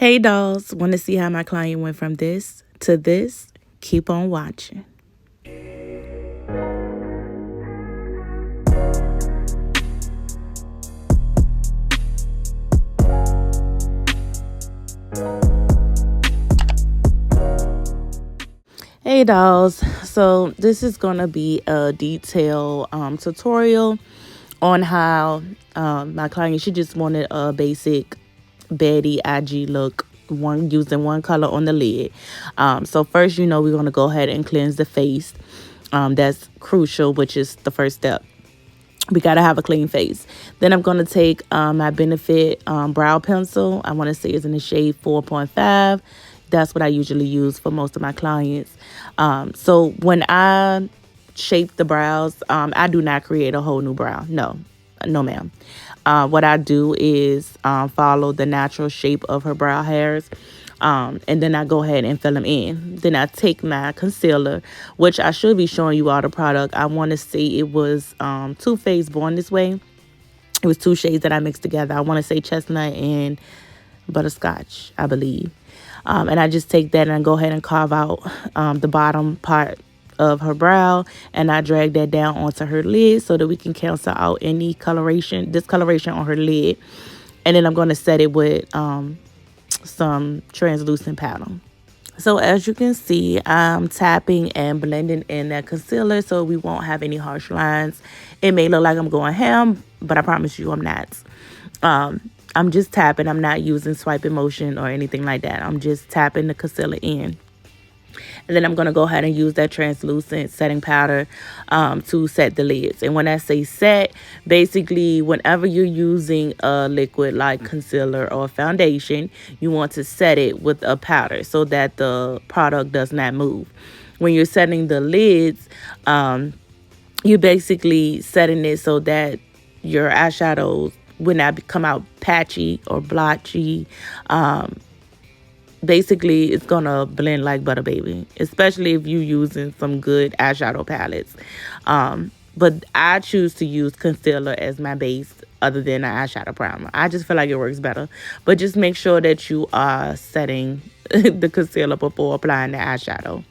Hey dolls, want to see how my client went from this to this? Keep on watching. Hey dolls, so this is going to be a detailed tutorial on how my client, she just wanted a basic Baddie IG look, one using one color on the lid. So first, we're going to go ahead and cleanse the face. That's crucial, which is the first step. We got to have a clean face. Then I'm going to take my Benefit brow pencil. I want to say it's in the shade 4.5. That's what I usually use for most of my clients. So when I shape the brows, I do not create a whole new brow. No, no, ma'am. What I do is follow the natural shape of her brow hairs. And then I go ahead and fill them in. Then I take my concealer, which I should be showing you all the product. I want to say it was Too Faced Born This Way. It was two shades that I mixed together. I want to say chestnut and butterscotch, I believe. And I just take that and I go ahead and carve out the bottom part of her brow, and I drag that down onto her lid so that we can cancel out any discoloration on her lid. And then I'm going to set it with some translucent powder. So as you can see, I'm tapping and blending in that concealer so we won't have any harsh lines. It may look like I'm going ham, but I promise you I'm not. I'm just tapping. I'm not using swiping motion or anything like that. I'm just tapping the concealer in. And then I'm going to go ahead and use that translucent setting powder to set the lids. And when I say set, basically whenever you're using a liquid like concealer or foundation, you want to set it with a powder so that the product does not move. When you're setting the lids, you're basically setting it so that your eyeshadows would not come out patchy or blotchy. Basically, it's going to blend like butter, baby, especially if you're using some good eyeshadow palettes. But I choose to use concealer as my base other than an eyeshadow primer. I just feel like it works better. But just make sure that you are setting the concealer before applying the eyeshadow.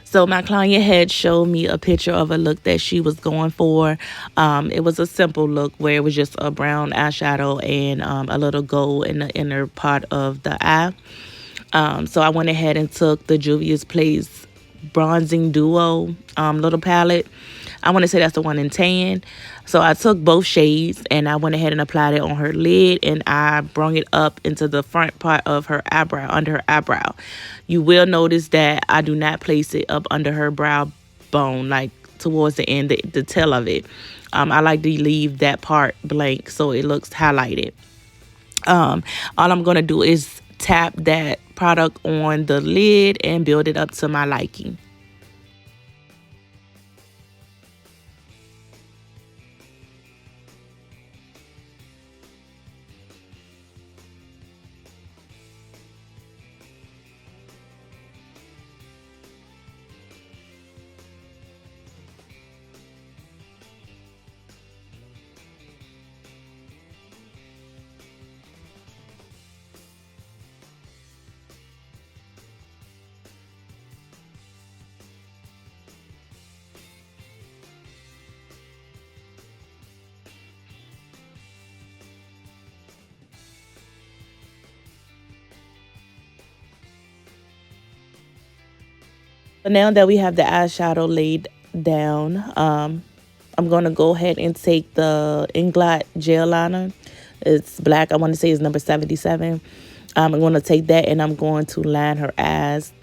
So my client had showed me a picture of a look that she was going for. It was a simple look where it was just a brown eyeshadow and a little gold in the inner part of the eye. So I went ahead and took the Juvia's Place Bronzing Duo little palette. I want to say that's the one in tan. So I took both shades and I went ahead and applied it on her lid, and I brought it up into the front part of her eyebrow, under her eyebrow. You will notice that I do not place it up under her brow bone, like towards the end, the tail of it. I like to leave that part blank so it looks highlighted. All I'm going to do is tap that product on the lid and build it up to my liking. So now that we have the eyeshadow laid down, I'm going to go ahead and take the Inglot gel liner. It's black. I want to say it's number 77. I'm going to take that and I'm going to line her eyes.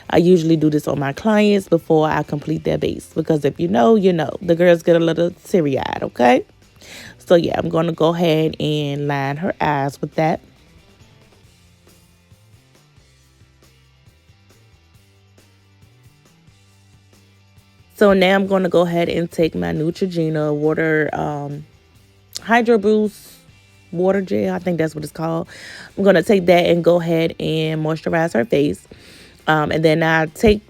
I usually do this on my clients before I complete their base, because if you know, you know. The girls get a little teary-eyed, okay? So yeah, I'm going to go ahead and line her eyes with that. So now I'm going to go ahead and take my Neutrogena water Hydro Boost water gel. I think that's what it's called. I'm going to take that and go ahead and moisturize her face. And then I take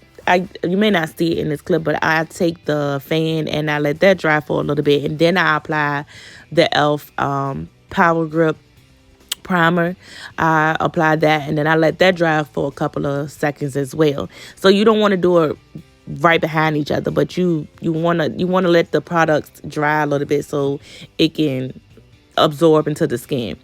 you may not see it in this clip, but I take the fan and I let that dry for a little bit, and then I apply the e.l.f. Power Grip primer. I apply that, and then I let that dry for a couple of seconds as well. So you don't want to do it right behind each other, but you want to let the products dry a little bit so it can absorb into the skin.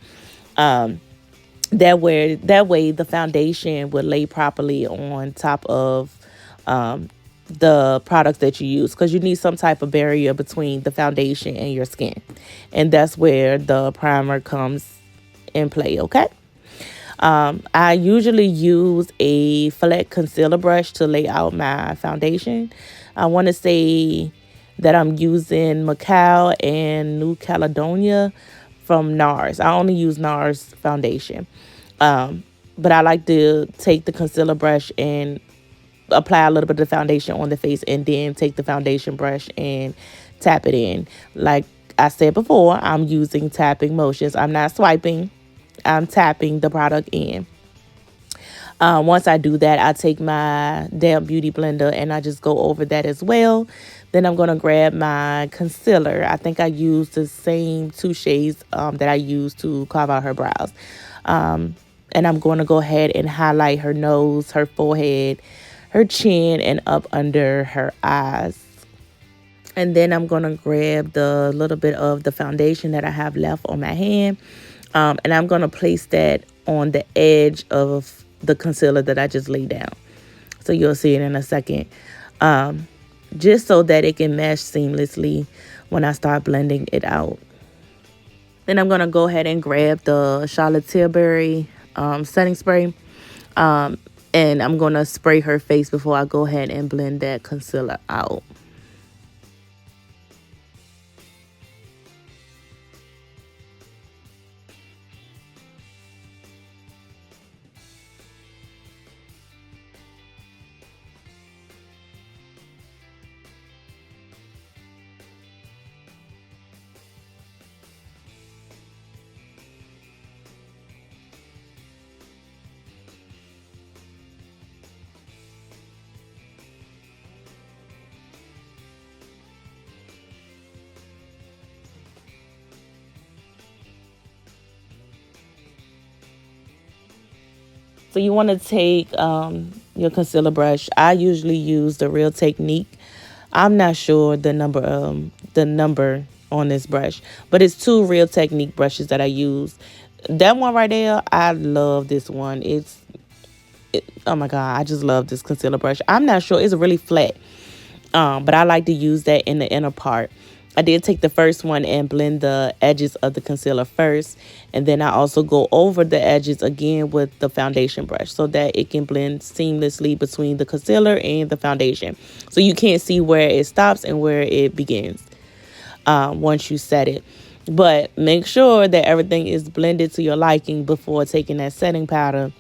That way the foundation will lay properly on top of the products that you use, because you need some type of barrier between the foundation and your skin, and that's where the primer comes in play. Okay. I usually use a flat concealer brush to lay out my foundation. I want to say that I'm using Macau and New Caledonia from NARS. I only use NARS foundation. But I like to take the concealer brush and apply a little bit of foundation on the face, and then take the foundation brush and tap it in. Like I said before, I'm using tapping motions. I'm not swiping. I'm tapping the product in. Once I do that, I take my damn beauty blender and I just go over that as well. Then I'm going to grab my concealer. I think I use the same two shades that I use to carve out her brows. And I'm going to go ahead and highlight her nose, her forehead, her chin, and up under her eyes. And then I'm going to grab the little bit of the foundation that I have left on my hand. And I'm going to place that on the edge of the concealer that I just laid down. So you'll see it in a second. Just so that it can mesh seamlessly when I start blending it out. Then I'm going to go ahead and grab the Charlotte Tilbury setting spray. And I'm going to spray her face before I go ahead and blend that concealer out. So you want to take your concealer brush. I usually use the Real Technique. I'm not sure the number on this brush, but it's two Real Technique brushes that I use. That one right there, I love this one. Oh my God, I just love this concealer brush. I'm not sure, it's really flat, but I like to use that in the inner part. I did take the first one and blend the edges of the concealer first, and then I also go over the edges again with the foundation brush so that it can blend seamlessly between the concealer and the foundation. So you can't see where it stops and where it begins once you set it. But make sure that everything is blended to your liking before taking that setting powder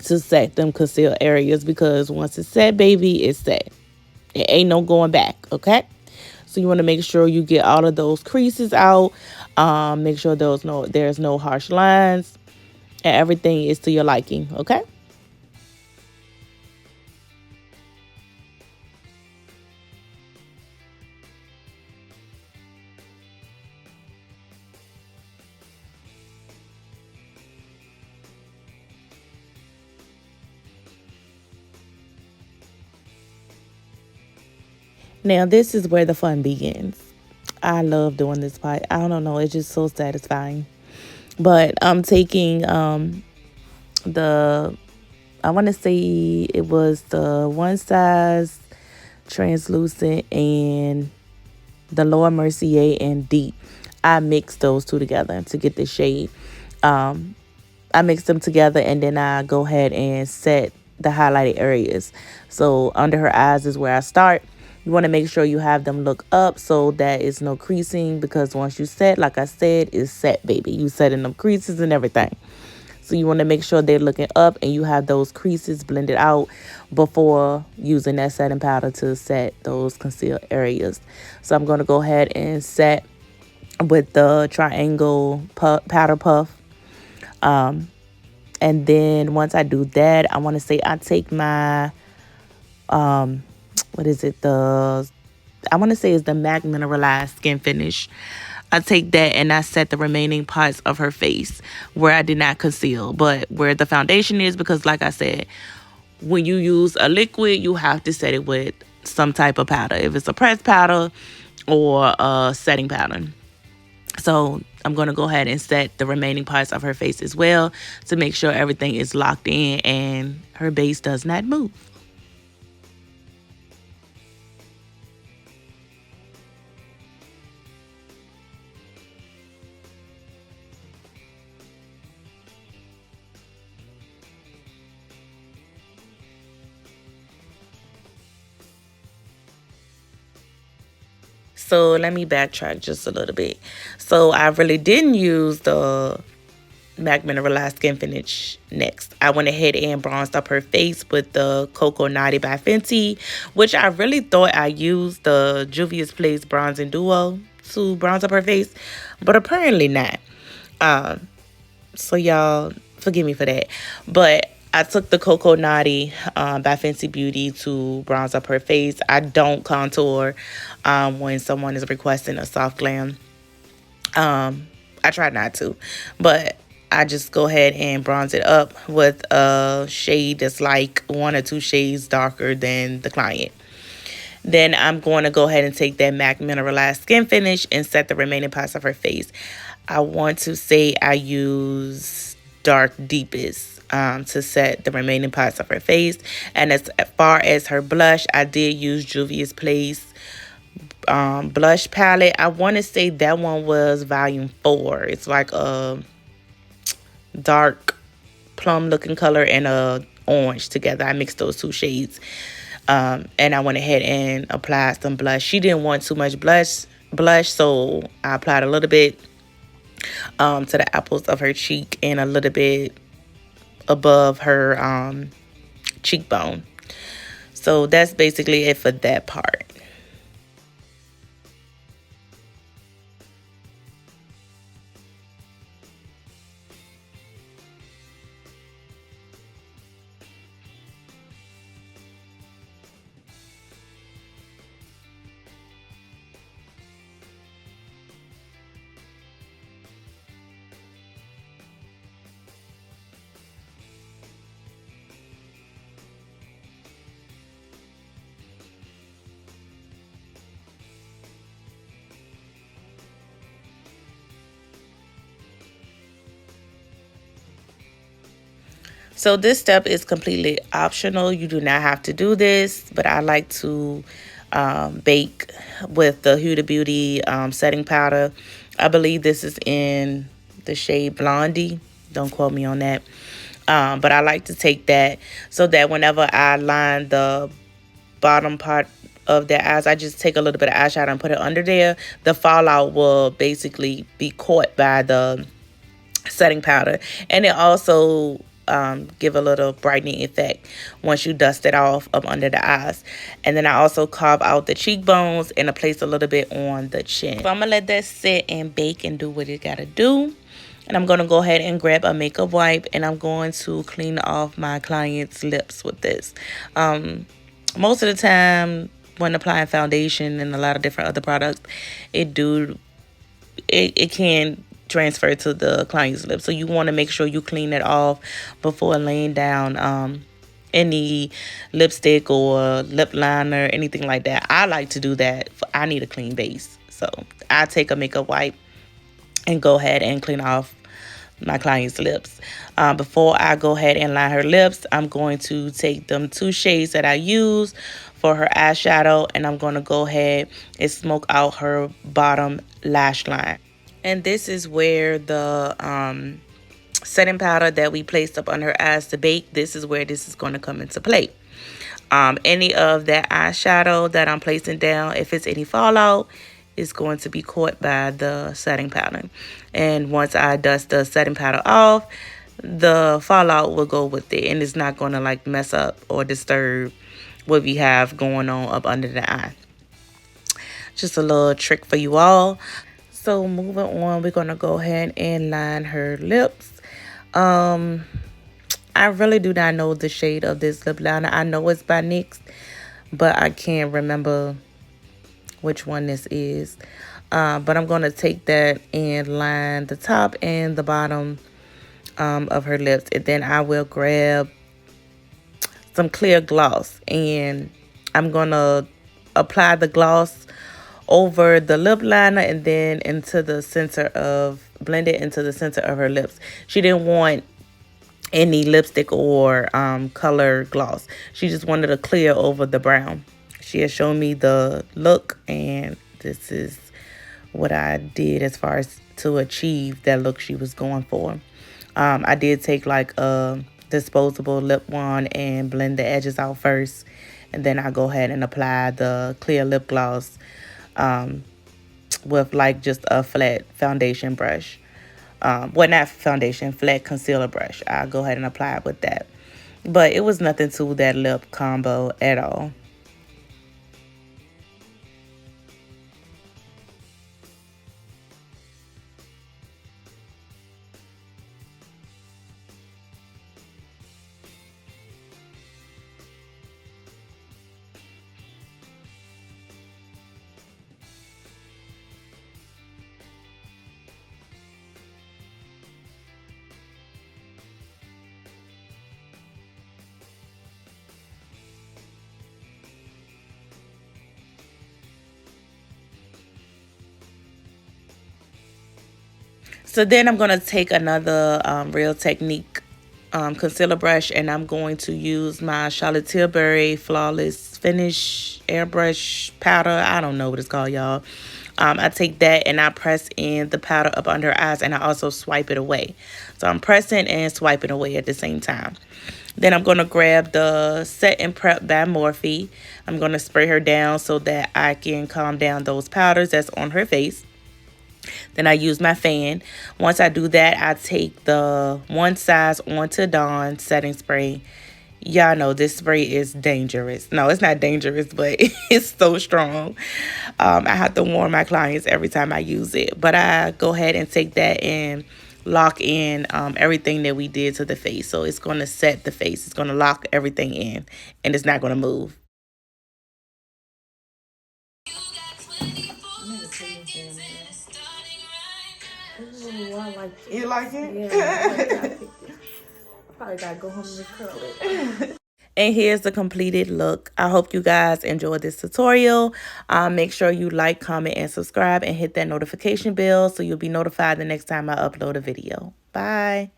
to set them concealed areas, because once it's set, baby, it's set. It ain't no going back, okay? So you want to make sure you get all of those creases out. Make sure there's no harsh lines, and everything is to your liking, okay? Now this is where the fun begins. I love doing this part. I don't know, it's just so satisfying. But I'm taking the, I want to say it was the One Size Translucent and the Laura Mercier and Deep. I mixed those two together to get the shade. I mix them together, and then I go ahead and set the highlighted areas. So under her eyes is where I start. You want to make sure you have them look up so that it's no creasing, because once you set, like I said, it's set, baby. You set in them creases and everything. So you want to make sure they're looking up and you have those creases blended out before using that setting powder to set those concealed areas. So I'm going to go ahead and set with the triangle powder puff. And then once I do that, I want to say I take my what is it? I want to say it's the MAC Mineralized Skin Finish. I take that and I set the remaining parts of her face where I did not conceal, but where the foundation is, because like I said, when you use a liquid, you have to set it with some type of powder. If it's a pressed powder or a setting powder. So I'm going to go ahead and set the remaining parts of her face as well to make sure everything is locked in and her base does not move. So let me backtrack just a little bit. So I really didn't use the MAC Mineralized Skin Finish next. I went ahead and bronzed up her face with the Coco Naughty by Fenty, which I really thought I used the Juvia's Place Bronzing Duo to bronze up her face, but apparently not. So y'all forgive me for that. But I took the Coco Naughty by Fenty Beauty to bronze up her face. I don't contour when someone is requesting a soft glam. I try not to, but I just go ahead and bronze it up with a shade that's like 1 or 2 shades darker than the client. Then I'm going to go ahead and take that MAC Mineralized Skin Finish and set the remaining parts of her face. I want to say I use Dark Deepest to set the remaining parts of her face. And as far as her blush, I did use Juvia's Place blush palette. I want to say that one was volume 4. It's like a dark plum looking color and a orange together. I mixed those 2 shades. And I went ahead and applied some blush. She didn't want too much blush, so I applied a little bit to the apples of her cheek and a little bit above her cheekbone. So that's basically it for that part. So this step is completely optional. You do not have to do this, but I like to bake with the Huda Beauty setting powder. I believe this is in the shade Blondie. Don't quote me on that. But I like to take that so that whenever I line the bottom part of their eyes, I just take a little bit of eyeshadow and put it under there. The fallout will basically be caught by the setting powder, and it also give a little brightening effect once you dust it off up under the eyes. And then I also carve out the cheekbones and I place a little bit on the chin. So I'm gonna let that sit and bake and do what it gotta do. And I'm gonna go ahead and grab a makeup wipe and I'm going to clean off my client's lips with this. Most of the time when applying foundation and a lot of different other products, it can transfer to the client's lips. So you want to make sure you clean it off before laying down any lipstick or lip liner, anything like that. I like to do that. I need a clean base. So I take a makeup wipe and go ahead and clean off my client's lips. Before I go ahead and line her lips, I'm going to take them 2 shades that I use for her eyeshadow and I'm going to go ahead and smoke out her bottom lash line. And this is where the setting powder that we placed up on her eyes to bake, this is where this is going to come into play. Any of that eyeshadow that I'm placing down, if it's any fallout, is going to be caught by the setting powder. And once I dust the setting powder off, the fallout will go with it. And it's not going to like mess up or disturb what we have going on up under the eye. Just a little trick for you all. So moving on, we're going to go ahead and line her lips. I really do not know the shade of this lip liner. I know it's by Nique, but I can't remember which one this is. But I'm going to take that and line the top and the bottom of her lips. And then I will grab some clear gloss. And I'm going to apply the gloss over the lip liner and then into the center of, blend it into the center of her lips. She didn't want any lipstick or color gloss. She just wanted a clear over the brown. She has shown me the look, and this is what I did as far as to achieve that look she was going for. I did take like a disposable lip wand and blend the edges out first, and then I go ahead and apply the clear lip gloss with like just a flat foundation brush. Well, not foundation, flat concealer brush. I'll go ahead and apply it with that. But it was nothing to that lip combo at all. So then I'm going to take another Real Technique concealer brush, and I'm going to use my Charlotte Tilbury Flawless Finish Airbrush Powder. I don't know what it's called, y'all. I take that and I press in the powder up under her eyes, and I also swipe it away. So I'm pressing and swiping away at the same time. Then I'm going to grab the Set and Prep by Morphe. I'm going to spray her down so that I can calm down those powders that's on her face. Then I use my fan. Once I do that, I take the One Size Onto Dawn setting spray. Y'all know this spray is dangerous. No, it's not dangerous, but it's so strong. I have to warn my clients every time I use it. But I go ahead and take that and lock in everything that we did to the face. So it's going to set the face. It's going to lock everything in, and it's not going to move. Ooh, I like it. You like it? Yeah, I like it. I picked it. I probably gotta go home and curl it. And here's the completed look. I hope you guys enjoyed this tutorial. Make sure you like, comment, and subscribe, and hit that notification bell so you'll be notified the next time I upload a video. Bye.